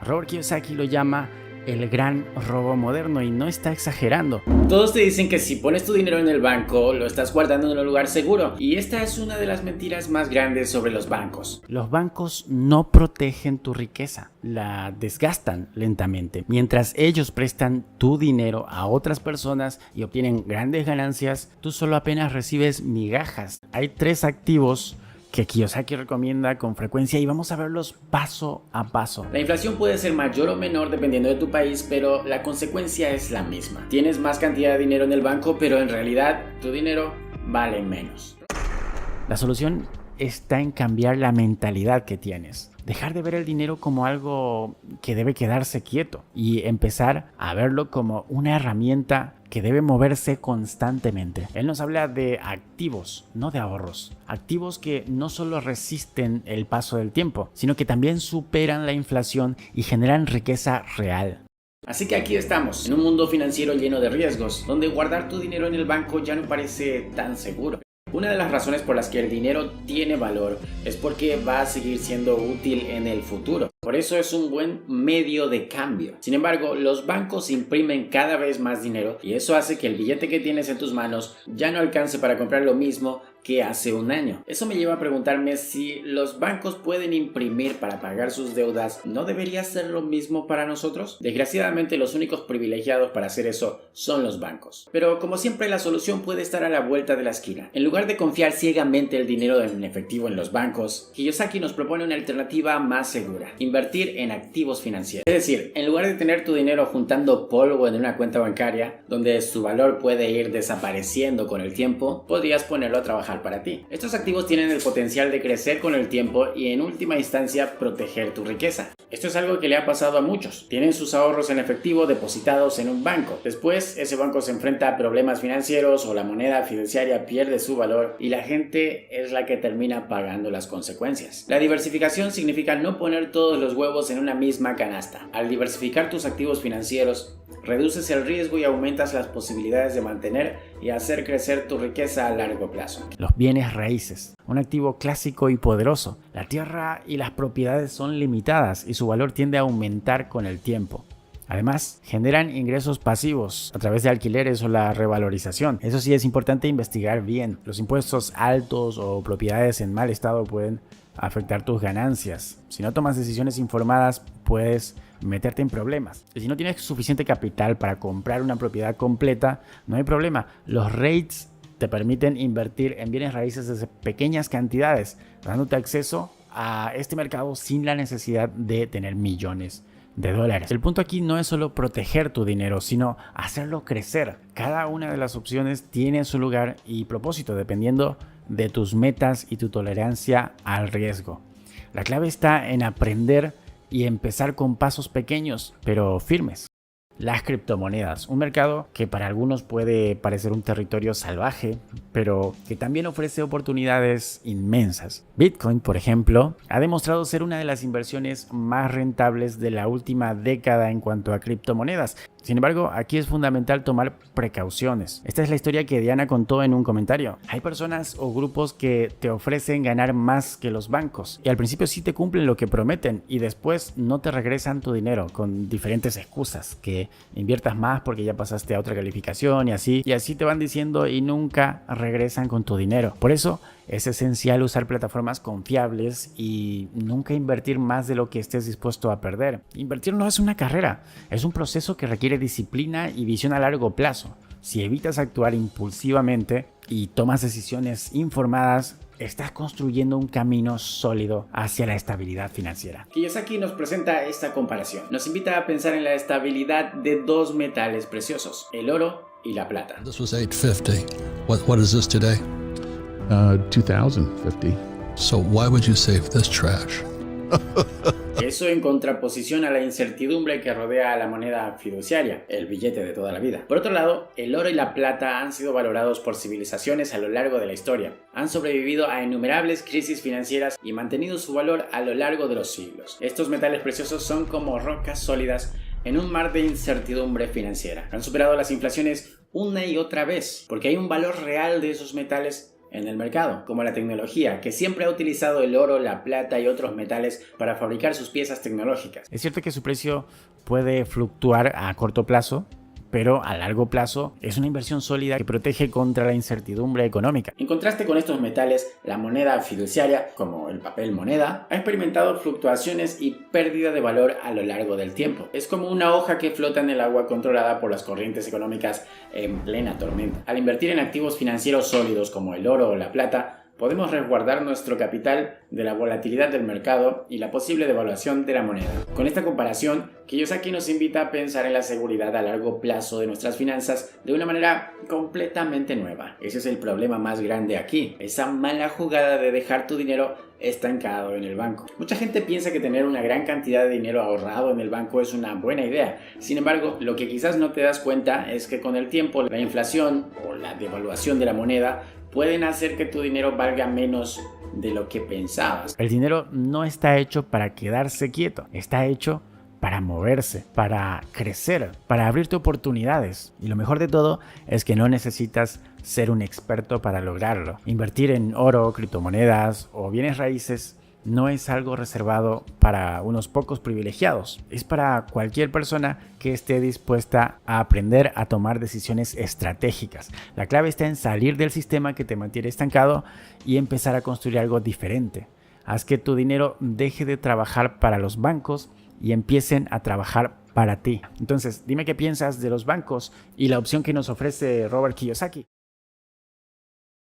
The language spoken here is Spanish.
Robert Kiyosaki lo llama el gran robo moderno y no está exagerando. Todos te dicen que si pones tu dinero en el banco, lo estás guardando en un lugar seguro. Y esta es una de las mentiras más grandes sobre los bancos. Los bancos no protegen tu riqueza, la desgastan lentamente. Mientras ellos prestan tu dinero a otras personas y obtienen grandes ganancias, tú solo apenas recibes migajas. Hay 3 activos que Kiyosaki recomienda con frecuencia y vamos a verlos paso a paso. La inflación puede ser mayor o menor dependiendo de tu país, pero la consecuencia es la misma. Tienes más cantidad de dinero en el banco, pero en realidad tu dinero vale menos. La solución está en cambiar la mentalidad que tienes. Dejar de ver el dinero como algo que debe quedarse quieto y empezar a verlo como una herramienta que debe moverse constantemente. Él nos habla de activos, no de ahorros. Activos que no solo resisten el paso del tiempo, sino que también superan la inflación y generan riqueza real. Así que aquí estamos, en un mundo financiero lleno de riesgos, donde guardar tu dinero en el banco ya no parece tan seguro. Una de las razones por las que el dinero tiene valor es porque va a seguir siendo útil en el futuro. Por eso es un buen medio de cambio. Sin embargo, los bancos imprimen cada vez más dinero y eso hace que el billete que tienes en tus manos ya no alcance para comprar lo mismo que hace un año. Eso me lleva a preguntarme si los bancos pueden imprimir para pagar sus deudas. ¿No debería ser lo mismo para nosotros? Desgraciadamente, los únicos privilegiados para hacer eso son los bancos. Pero como siempre, la solución puede estar a la vuelta de la esquina. En lugar de confiar ciegamente el dinero en efectivo en los bancos, Kiyosaki nos propone una alternativa más segura: invertir en activos financieros. Es decir, en lugar de tener tu dinero juntando polvo en una cuenta bancaria, donde su valor puede ir desapareciendo con el tiempo, podrías ponerlo a trabajar para ti. Estos activos tienen el potencial de crecer con el tiempo y en última instancia proteger tu riqueza. Esto es algo que le ha pasado a muchos. Tienen sus ahorros en efectivo depositados en un banco. Después, ese banco se enfrenta a problemas financieros o la moneda fiduciaria pierde su valor y la gente es la que termina pagando las consecuencias. La diversificación significa no poner todos los huevos en una misma canasta. Al diversificar tus activos financieros, reduces el riesgo y aumentas las posibilidades de mantener y hacer crecer tu riqueza a largo plazo. Los bienes raíces, un activo clásico y poderoso. La tierra y las propiedades son limitadas y su valor tiende a aumentar con el tiempo. Además, generan ingresos pasivos a través de alquileres o la revalorización. Eso sí, es importante investigar bien. Los impuestos altos o propiedades en mal estado pueden afectar tus ganancias. Si no tomas decisiones informadas, puedes meterte en problemas. Y si no tienes suficiente capital para comprar una propiedad completa, no hay problema. Los REITs te permiten invertir en bienes raíces desde pequeñas cantidades, dándote acceso a este mercado sin la necesidad de tener millones de dólares. El punto aquí no es solo proteger tu dinero, sino hacerlo crecer. Cada una de las opciones tiene su lugar y propósito dependiendo de tus metas y tu tolerancia al riesgo. La clave está en aprender y empezar con pasos pequeños, pero firmes. Las criptomonedas, un mercado que para algunos puede parecer un territorio salvaje, pero que también ofrece oportunidades inmensas. Bitcoin, por ejemplo, ha demostrado ser una de las inversiones más rentables de la última década en cuanto a criptomonedas. Sin embargo, aquí es fundamental tomar precauciones. Esta es la historia que Diana contó en un comentario. Hay personas o grupos que te ofrecen ganar más que los bancos y al principio sí te cumplen lo que prometen y después no te regresan tu dinero con diferentes excusas, que inviertas más porque ya pasaste a otra calificación y así te van diciendo y nunca regresan con tu dinero. Por eso es esencial usar plataformas confiables y nunca invertir más de lo que estés dispuesto a perder. Invertir no es una carrera, es un proceso que requiere disciplina y visión a largo plazo. Si evitas actuar impulsivamente y tomas decisiones informadas, estás construyendo un camino sólido hacia la estabilidad financiera. Kiyosaki nos presenta esta comparación. Nos invita a pensar en la estabilidad de 2 metales preciosos, el oro y la plata. This was 850. What is this today? 2050. So why would you save this trash? Eso en contraposición a la incertidumbre que rodea a la moneda fiduciaria, el billete de toda la vida. Por otro lado, el oro y la plata han sido valorados por civilizaciones a lo largo de la historia. Han sobrevivido a innumerables crisis financieras y mantenido su valor a lo largo de los siglos. Estos metales preciosos son como rocas sólidas en un mar de incertidumbre financiera. Han superado las inflaciones una y otra vez, porque hay un valor real de esos metales en el mercado, como la tecnología, que siempre ha utilizado el oro, la plata y otros metales para fabricar sus piezas tecnológicas. Es cierto que su precio puede fluctuar a corto plazo, pero a largo plazo es una inversión sólida que protege contra la incertidumbre económica. En contraste con estos metales, la moneda fiduciaria, como el papel moneda, ha experimentado fluctuaciones y pérdida de valor a lo largo del tiempo. Es como una hoja que flota en el agua controlada por las corrientes económicas en plena tormenta. Al invertir en activos financieros sólidos como el oro o la plata, podemos resguardar nuestro capital de la volatilidad del mercado y la posible devaluación de la moneda. Con esta comparación, Kiyosaki nos invita a pensar en la seguridad a largo plazo de nuestras finanzas de una manera completamente nueva. Ese es el problema más grande aquí, esa mala jugada de dejar tu dinero estancado en el banco. Mucha gente piensa que tener una gran cantidad de dinero ahorrado en el banco es una buena idea. Sin embargo, lo que quizás no te das cuenta es que con el tiempo la inflación o la devaluación de la moneda pueden hacer que tu dinero valga menos de lo que pensabas. El dinero no está hecho para quedarse quieto, está hecho para moverse, para crecer, para abrirte oportunidades. Y lo mejor de todo es que no necesitas ser un experto para lograrlo. Invertir en oro, criptomonedas o bienes raíces no es algo reservado para unos pocos privilegiados. Es para cualquier persona que esté dispuesta a aprender a tomar decisiones estratégicas. La clave está en salir del sistema que te mantiene estancado y empezar a construir algo diferente. Haz que tu dinero deje de trabajar para los bancos y empiecen a trabajar para ti. Entonces, dime qué piensas de los bancos y la opción que nos ofrece Robert Kiyosaki.